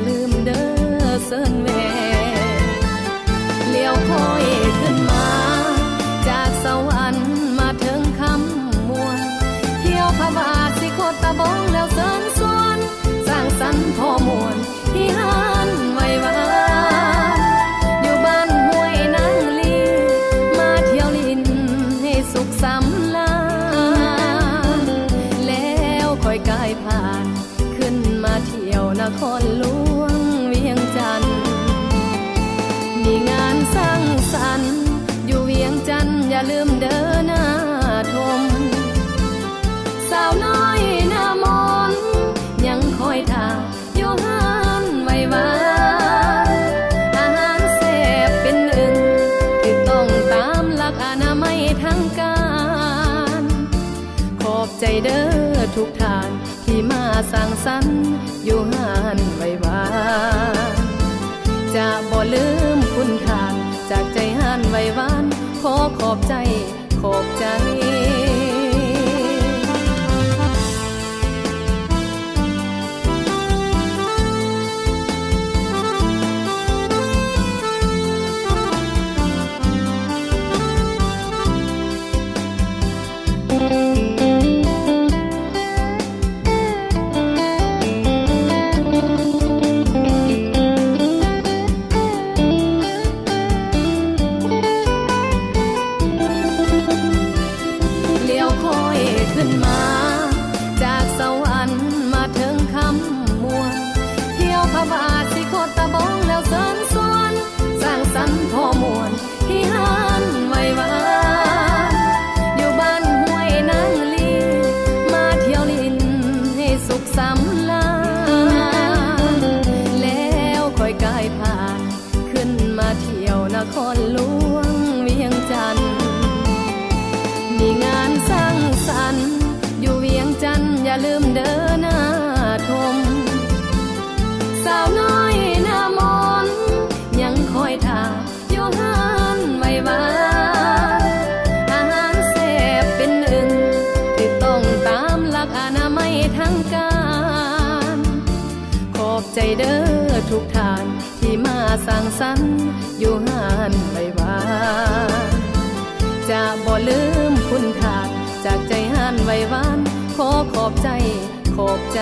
ลืมเด้อเซินแวเลี้ยวคอยขึ้นมาจากสวรรค์มาถึงคำมวลเที่ยวพระบาทสิโคตะบองแล้วเซินสวนสร้างสรรค์พอมวลที่หันไว้วานอยู่บ้านห้วยนางลีมาเที่ยวลินให้สุขสำราญแล้วค่อยกายผ่านขึ้นมาเที่ยวนครหลวงเวียงจันทน์มีงานสร้างสรรค์อยู่เวียงจันทน์อย่าลืมเดินหน้าทมสาวน้อยหน้ามนยังคอยท่าอยู่หันไว้วานอาหารแซ่บเป็นหนึ่งที่ต้องตามหลักอนามัยทางการขอบใจเด้อทุกท่านที่มาสร้างสรรค์อยู่หันไว้วานจะบ่ลืมคุณทานจากใจหันไว้วานขอขอบใจขอบใจขึ้นมาจากสวรรค์มาถึงคำมวลเที่ยวพระบาทสิโคตะบองแล้วเซินสวนสร้างสรรค์พอมวลที่หันไว้วานอยู่บ้านห้วยนางลีมาเที่ยวลินให้สุขสำราญแล้วค่อยกายผ่านขึ้นมาเที่ยวนครหลวงเวียงจันทน์มีงานสร้างสรรค์อยู่เวียงจันทน์อย่าลืมเดินหน้าทมสาวน้อยหน้ามนยังคอยท่าอยู่หันไว้วานอาหารแซ่บเป็นหนึ่งที่ต้องตามหลักอนามัยทางการขอบใจเด้อทุกท่านที่มาสร้างสรรค์อยู่หันไว้วานจะบ่ลืมคุณทานจากใจหันไว้วานขอขอบใจขอบใจ